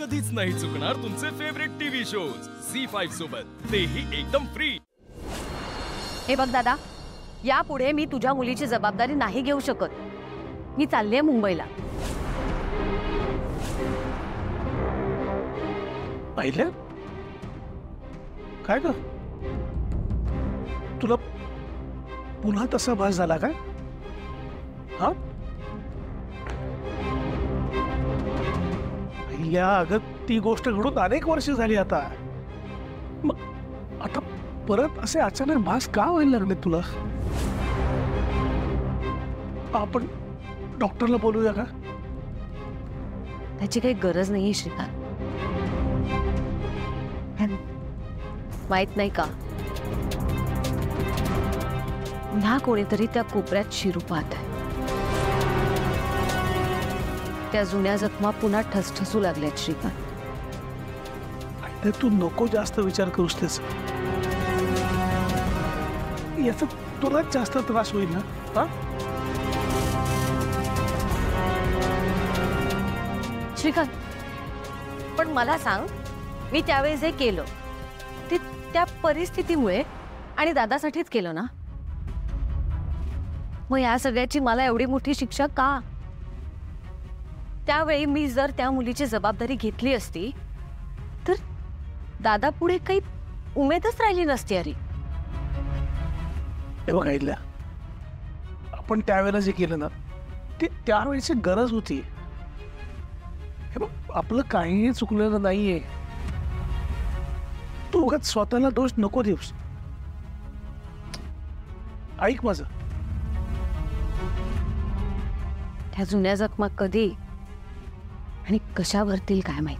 कधीच नाही चुकणार तुमचे फेवरेट टीव्ही शोज झी5 सोबत, तेही एकदम फ्री। हे बघ दादा, यापुढे मी तुझ्या मुलीची जबाबदारी नाही घेऊ शकत। मी चालले मुंबईला। पाहिलं काय ग, तुला पुन्हा तसा भास झाला का? हा पहिल्या अगं ती गोष्ट घडून अनेक वर्ष झाली आता, मग आता परत असे अचानक भास का व्हायला लागले तुला? आपण डॉक्टरला बोलूया का? त्याची काही गरज नाही श्रीकांत। माहित नाही का, पुन्हा कोणीतरी त्या कोपऱ्यात शिरू पाहत आहे। त्या जुन्या जखमा पुन्हा ठसठसू लागल्यात श्रीकांत। तू नको जास्त विचार करूस त्याच, याचा तुला जास्त त्रास होईल ना। हा श्रीकांत, पण मला सांग, मी त्यावेळेस जे केलं ते त्या परिस्थितीमुळे आणि दादासाठीच केलं ना? मग या सगळ्याची मला एवढी मोठी शिक्षा का? त्यावेळी मी जर त्या मुलीची जबाबदारी घेतली असती तर दादा पुढे काही उमेदच राहिली नसती। अरे हे बघ ऐकल्या, आपण त्यावेळेला जे केलं ना ते त्यावेळेची गरज होती। हे बघ, आपलं काहीही चुकलेलं नाहीये। तू उगाच स्वतःला दोष नको देऊस। ऐक माझं, त्या जुन्या जखमा कधी आणि कशा भरतील काय माहित।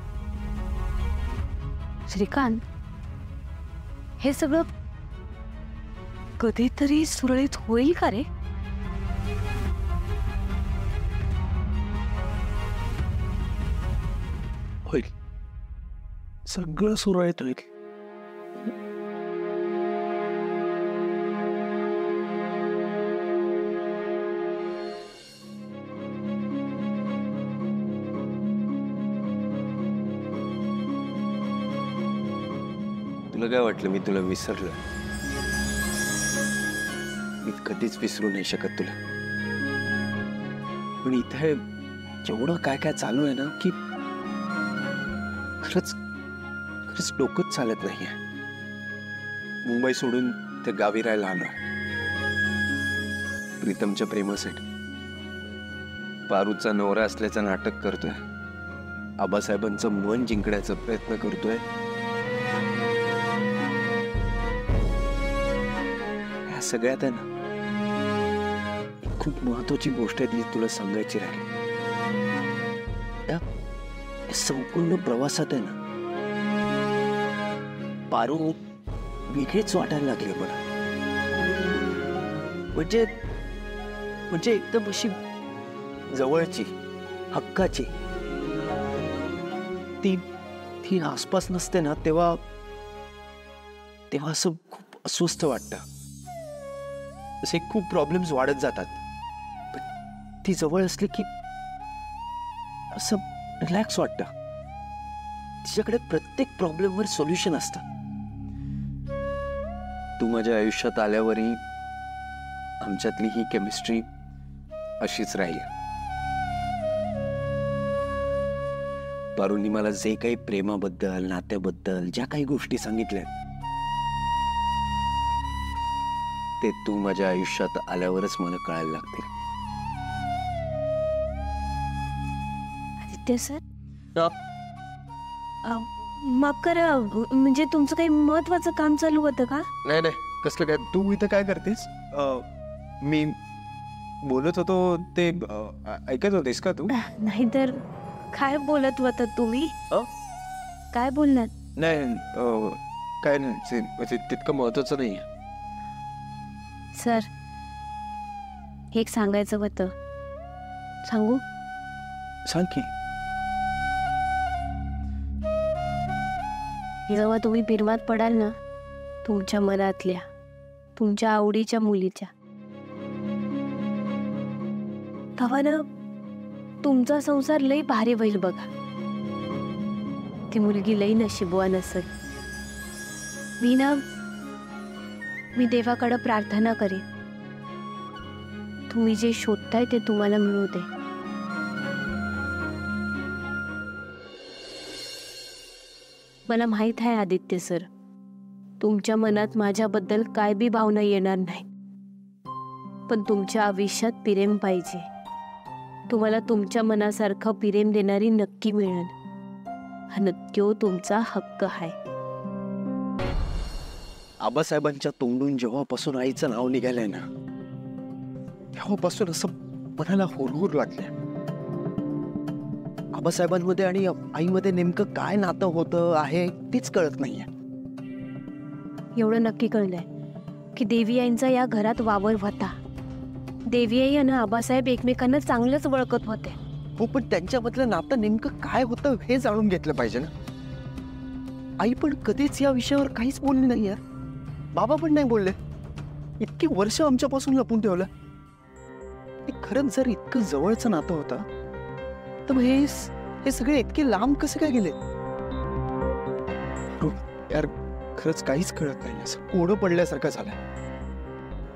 श्रीकांत, हे सगळं कधीतरी सुरळीत होईल का रे? होईल, सगळं सुरळीत होईल। तुला काय वाटलं मी तुला विसरलो? मी कधीच विसरू नाही शकत तुला। पण इथे एवढं काय काय चालू आहे ना की खरंच खरंच डोकंच चालत नाहीये। मुंबई सोडून ते गावी राहायला आलोय प्रीतमच्या प्रेमासाठी। पारूचा नवरा असल्याचं नाटक करतोय, आबासाहेबांचं मन जिंकण्याचा प्रयत्न करतोय। या सगळ्यात आहे ना खूप महत्वाची गोष्ट आहे, ती तुला सांगायची राहिली। या संपूर्ण प्रवासात आहे ना पारू वेगळीच वाटायला लागली मला। म्हणजे एकदम अशी जवळची, हक्काची। ती आसपास नसते ना तेव्हा असं खूप अस्वस्थ वाटतं। असे खूप प्रॉब्लेम्स वाढत जातात, पण ती जवळ असली की असं रिलॅक्स वाटतं। तिच्याकडे प्रत्येक प्रॉब्लेमवर सोल्युशन असतं। तू माझ्या आयुष्यात आल्यावरही आमच्यातली ही केमिस्ट्री अशीच राहील। पारूनी मला जे काही प्रेमाबद्दल, नात्याबद्दल ज्या काही गोष्टी सांगितल्या ते तू माझ्या आयुष्यात आल्यावरच मला कळायला लागतील। आदित्य सर, माफ करा, म्हणजे तुमचं काही महत्वाचं काम चालू होतं का? नाही नाही, कसलं काय? तू इथं काय करतेस? मी बोलत होतो ते ऐकत होतेस का तू? नाही तर काय बोलत होता तुम्ही? काय बोलणार? नाही काय नाही, तितकं महत्वाचं नाही। सर, एक सांगायचं होतं, सांगू? सांग की। जेव्हा तुम्ही बिरमात पडाल ना तुमच्या मनातल्या, तुमच्या आवडीच्या मुलीच्या, तेव्हा ना तुमचा संसार लई भारी होईल बघा। ती मुलगी लई नशिबवान असेल. मी देवाकडे प्रार्थना करेन, तुम्ही जे शोधताय ते तुम्हाला मिळू दे. मला माहित आहे आदित्य सर, तुमच्या मनात माझ्याबद्दल काय बी भावना येणार नाही, पण तुमच्या आयुष्यात प्रेम पाहिजे. तुम्हाला तुमच्या मनासारखं प्रेम देणारी नक्की मिळेल, आणि तो तुमचा हक्क आहे. आबासाहेबांच्या तोंडून जेव्हापासून आईचं नाव निघालंय ना, तेव्हापासून असं मनाला हुरहुर लागले. आबासाहेबांमध्ये आणि आईमध्ये नेमकं काय नातं होतं आहे तेच कळत नाहीये. एवढं नक्की कळलंय की देवी आईंचा या घरात वावर होता. देवी आई आणि आबासाहेब एकमेकांना चांगलंच ओळखत होते. हो, पण त्यांच्यामधलं नातं नेमकं काय होतं हे जाणून घेतलं पाहिजे ना. आई पण कधीच या विषयावर काहीच बोलली नाही यार. बाबा पण नाही बोलले. इतकी वर्ष आमच्यापासून लपून ठेवलं. खरंच जर इतकं जवळचं नातं होतं तर मग हे सगळे इतके लांब कसे काय गेले यार. खरंच काहीच कळत नाही. असं कोडं पडल्यासारखं झालं.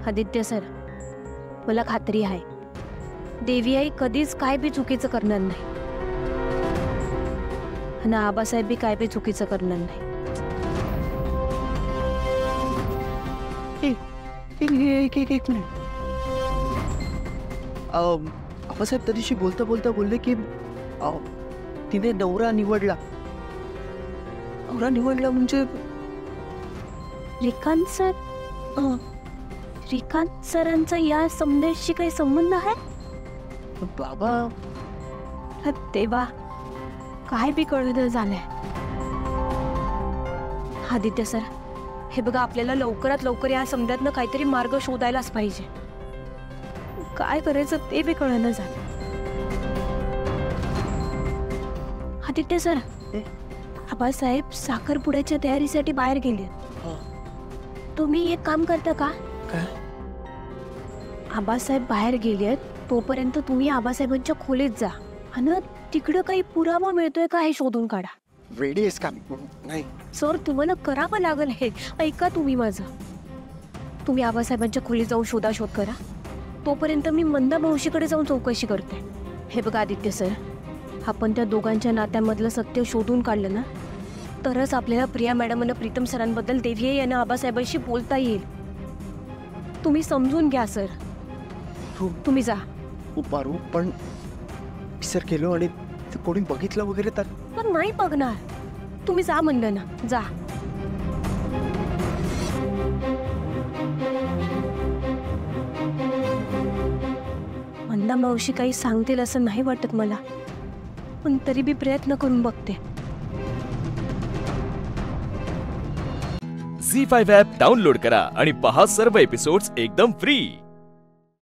आदित्य सर, मला खात्री आहे देवी आई कधीच काय बी चुकीचं करणार नाही, आणि आबासाहेब बी काय बी चुकीचं करणार नाही. एक मिनिट. आबासाहेब त्या दिवशी बोलता बोलता बोलले की तिने नवरा निवडला. नवरा निवडला म्हणजे श्रीकांत सर? श्रीकांत सरांचा या संदेशशी काही संबंध आहे? बाबा तेव्हा काय बी कळलं झालंय. आदित्य सर, हे बघा, आपल्याला लवकरात लवकर या संध्यातनं काहीतरी मार्ग शोधायलाच पाहिजे. काय करायचं ते बी कळलं झालं. आदित्य सर, आबासाहेब साखरपुड्याच्या तयारीसाठी बाहेर गेले. तुम्ही एक काम करता का? काय? आबासाहेब बाहेर गेलेत तोपर्यंत तुम्ही आबासाहेबांच्या खोलीत जा आणि तिकडं काही पुरावा मिळतोय का हे शोधून काढा. वेडी आहेस का? नाही सर, तुम्हाला करावं लागेल हे. ऐका तुम्ही माझं. तुम्ही आबासाहेबांच्या खोलीत जाऊन शोधाशोध करा. तोपर्यंत मी मंदा मावशीकडे जाऊन चौकशी करते. हे बघा आदित्य सर, आपण त्या दोघांच्या नात्यामधलं सत्य शोधून काढलं ना, तरच आपल्याला प्रिया मॅडम आणि प्रीतम सरांबद्दल देवी यांना आबासाहेबांशी बोलता येईल. तुम्ही समजून घ्या सर. तुम्ही जा. पारू, पण विसर केलो आणि कोणी बघितलं वगैरे तर? पण नाही बघणार. तुम्ही जा म्हणलं ना, जा. मंदा मावशी काही सांगतील असं नाही वाटत मला, पण तरी बी प्रयत्न करून बघते. झी5 ॲप डाउनलोड करा आणि पहा सर्व एपिसोड्स एकदम फ्री.